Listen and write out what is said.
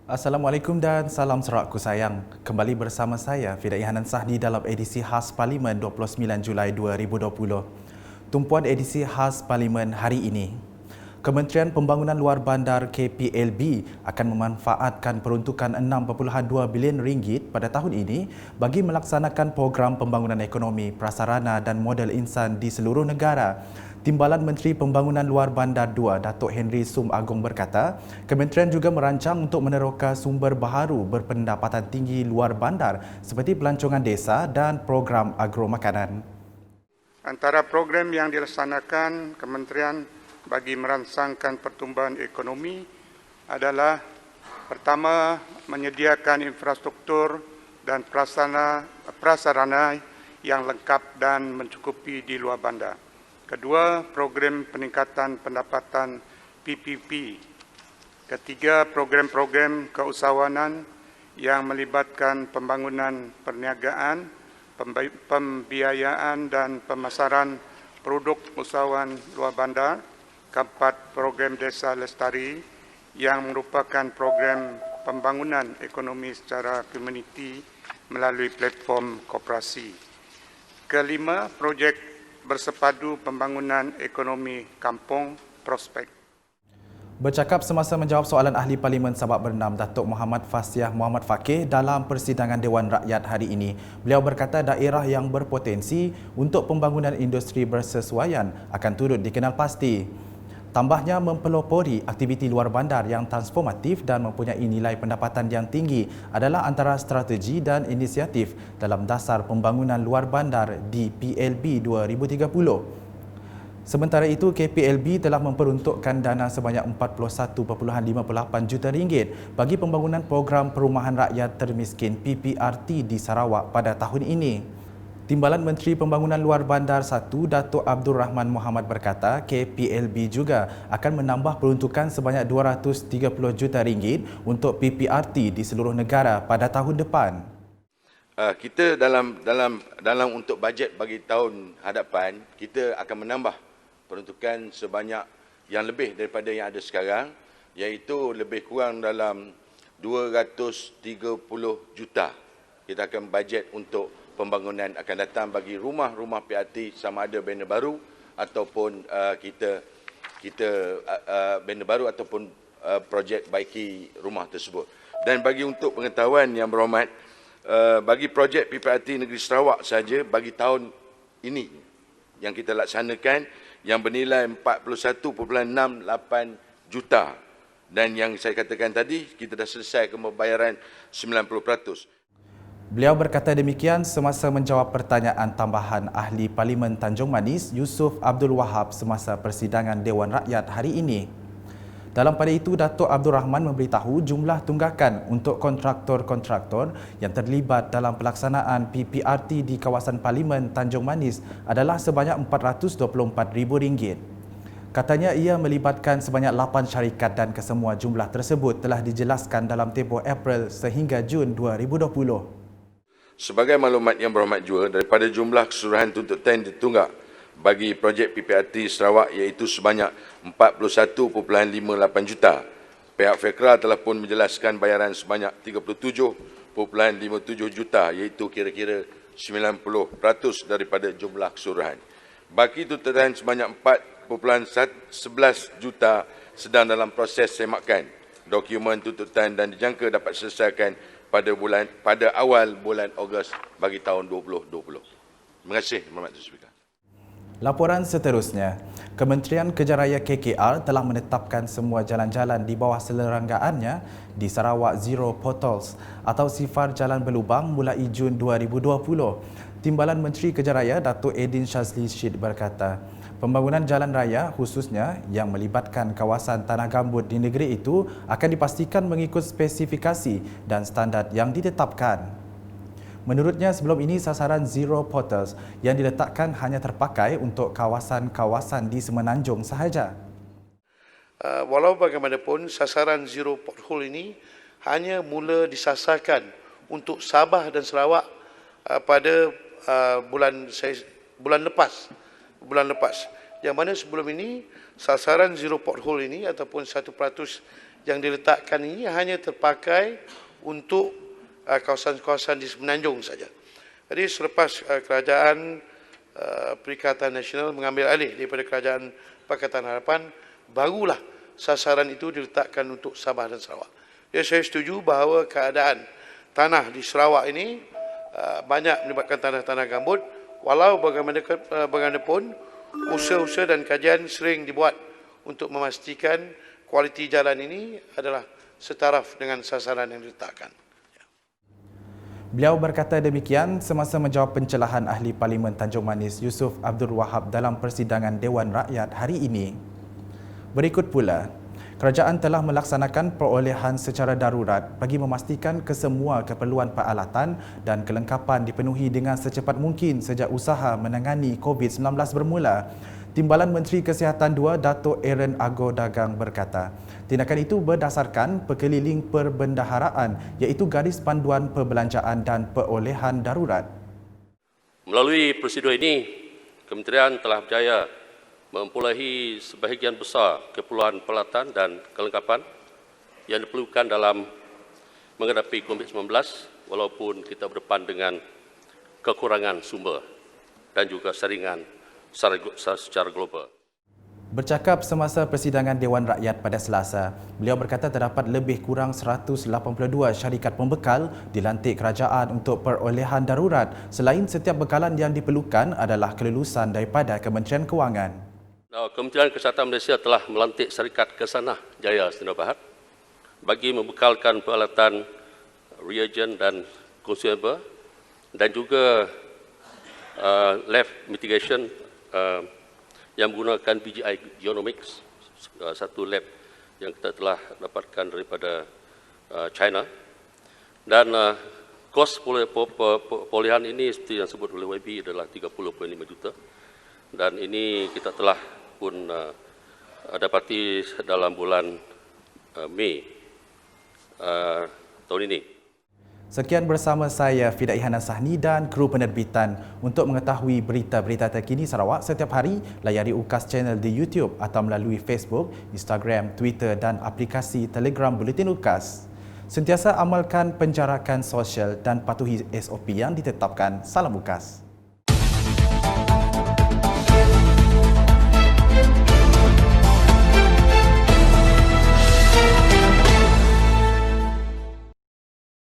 Assalamualaikum dan salam serakku sayang. Kembali bersama saya, Fidai Hanan Sahdi dalam edisi khas Parlimen 29 Julai 2020. Tumpuan edisi khas Parlimen hari ini. Kementerian Pembangunan Luar Bandar KPLB akan memanfaatkan peruntukan 6.2 bilion ringgit pada tahun ini bagi melaksanakan program pembangunan ekonomi, prasarana dan modal insan di seluruh negara. Timbalan Menteri Pembangunan Luar Bandar 2, Datuk Henry Sum Agong berkata, kementerian juga merancang untuk meneroka sumber baharu berpendapatan tinggi luar bandar seperti pelancongan desa dan program agro makanan. Antara program yang dilaksanakan kementerian bagi merangsangkan pertumbuhan ekonomi adalah pertama, menyediakan infrastruktur dan prasarana yang lengkap dan mencukupi di luar bandar. Kedua, program peningkatan pendapatan PPP. Ketiga, program-program keusahawanan yang melibatkan pembangunan perniagaan, pembiayaan dan pemasaran produk usahawan luar bandar. Keempat, program Desa Lestari yang merupakan program pembangunan ekonomi secara komuniti melalui platform koperasi. Kelima, projek bersepadu pembangunan ekonomi kampung prospek. Bercakap semasa menjawab soalan Ahli Parlimen Sabak Bernam, Datuk Muhammad Fasiah Muhammad Fakih dalam persidangan Dewan Rakyat hari ini. Beliau berkata daerah yang berpotensi untuk pembangunan industri bersesuaian akan turut dikenal pasti. Tambahnya mempelopori aktiviti luar bandar yang transformatif dan mempunyai nilai pendapatan yang tinggi adalah antara strategi dan inisiatif dalam dasar pembangunan luar bandar di PLB 2030. Sementara itu, KPLB telah memperuntukkan dana sebanyak 41.58 juta ringgit bagi pembangunan program perumahan rakyat termiskin PPRT di Sarawak pada tahun ini. Timbalan Menteri Pembangunan Luar Bandar 1, Datuk Abdul Rahman Muhammad berkata, KPLB juga akan menambah peruntukan sebanyak 230 juta ringgit untuk PPRT di seluruh negara pada tahun depan. Kita dalam untuk bajet bagi tahun hadapan, kita akan menambah peruntukan sebanyak yang lebih daripada yang ada sekarang, iaitu lebih kurang dalam 230 juta. Kita akan bajet untuk pembangunan akan datang bagi rumah-rumah PRT sama ada bena baru ataupun bena baru ataupun projek baiki rumah tersebut. Dan bagi untuk pengetahuan yang berhormat, bagi projek PPRT Negeri Sarawak saja bagi tahun ini yang kita laksanakan yang bernilai 41.68 juta, dan yang saya katakan tadi kita dah selesai pembayaran 90%. Beliau berkata demikian semasa menjawab pertanyaan tambahan Ahli Parlimen Tanjung Manis Yusuf Abdul Wahab semasa persidangan Dewan Rakyat hari ini. Dalam pada itu, Datuk Abdul Rahman memberitahu jumlah tunggakan untuk kontraktor-kontraktor yang terlibat dalam pelaksanaan PPRT di kawasan Parlimen Tanjung Manis adalah sebanyak RM424,000. Katanya ia melibatkan sebanyak 8 syarikat dan kesemua jumlah tersebut telah dijelaskan dalam tempoh April sehingga Jun 2020. Sebagai maklumat yang berhormat juga, daripada jumlah keseluruhan tuntutan ditunggak bagi projek PPRT Sarawak iaitu sebanyak 41.58 juta, pihak FEKRA telah pun menjelaskan bayaran sebanyak 37.57 juta iaitu kira-kira 90% daripada jumlah keseluruhan. Baki tuntutan sebanyak 4.11 juta sedang dalam proses semakan dokumen tuntutan dan dijangka dapat selesaikan pada awal bulan Ogos bagi tahun 2020. Terima kasih, Mohd Speaker. Laporan seterusnya, Kementerian Kejaraya KKR telah menetapkan semua jalan-jalan di bawah selenggaannya di Sarawak Zero Potholes atau sifar jalan berlubang mulai Jun 2020. Timbalan Menteri Kejaraya Datuk Edin Shazli Syed berkata, pembangunan jalan raya khususnya yang melibatkan kawasan tanah gambut di negeri itu akan dipastikan mengikut spesifikasi dan standard yang ditetapkan. Menurutnya, sebelum ini sasaran Zero Potholes yang diletakkan hanya terpakai untuk kawasan-kawasan di Semenanjung sahaja. Walau bagaimanapun, sasaran Zero Pothole ini hanya mula disasarkan untuk Sabah dan Sarawak pada bulan lepas. Yang mana sebelum ini sasaran Zero Pothole ini ataupun 1% yang diletakkan ini hanya terpakai untuk kawasan-kawasan di Semenanjung saja. Jadi selepas kerajaan Perikatan Nasional mengambil alih daripada kerajaan Pakatan Harapan, barulah sasaran itu diletakkan untuk Sabah dan Sarawak. Ya, saya setuju bahawa keadaan tanah di Sarawak ini banyak melibatkan tanah-tanah gambut. Walau bagaimanapun, usaha-usaha dan kajian sering dibuat untuk memastikan kualiti jalan ini adalah setaraf dengan sasaran yang diletakkan. Beliau berkata demikian semasa menjawab pencelahan Ahli Parlimen Tanjung Manis Yusof Abdul Wahab dalam persidangan Dewan Rakyat hari ini. Berikut pula, kerajaan telah melaksanakan perolehan secara darurat bagi memastikan kesemua keperluan peralatan dan kelengkapan dipenuhi dengan secepat mungkin sejak usaha menangani COVID-19 bermula. Timbalan Menteri Kesihatan II, Dato' Aaron Agor Dagang berkata, tindakan itu berdasarkan perkeliling perbendaharaan iaitu garis panduan perbelanjaan dan perolehan darurat. Melalui prosedur ini, Kementerian telah berjaya memperolehi sebahagian besar keperluan peralatan dan kelengkapan yang diperlukan dalam menghadapi COVID-19 walaupun kita berdepan dengan kekurangan sumber dan juga saringan secara global. Bercakap semasa persidangan Dewan Rakyat pada Selasa, beliau berkata terdapat lebih kurang 182 syarikat pembekal dilantik kerajaan untuk perolehan darurat selain setiap bekalan yang diperlukan adalah kelulusan daripada Kementerian Kewangan. Kementerian Kesihatan Malaysia telah melantik syarikat Kesanah Jaya Selendau Berhad bagi membekalkan peralatan, reagen dan consumable dan juga lab mitigation yang menggunakan BGI Genomics, satu lab yang kita telah dapatkan daripada China. Dan kos perolehan ini seperti yang disebut oleh YB adalah 30.5 juta. Dan ini kita telah pun dapati dalam bulan Mei tahun ini. Sekian bersama saya Fida Ihana Sahni dan kru penerbitan. Untuk mengetahui berita-berita terkini Sarawak setiap hari, layari UKAS channel di YouTube atau melalui Facebook, Instagram, Twitter dan aplikasi Telegram Buletin UKAS. Sentiasa amalkan penjarakan sosial dan patuhi SOP yang ditetapkan. Salam UKAS.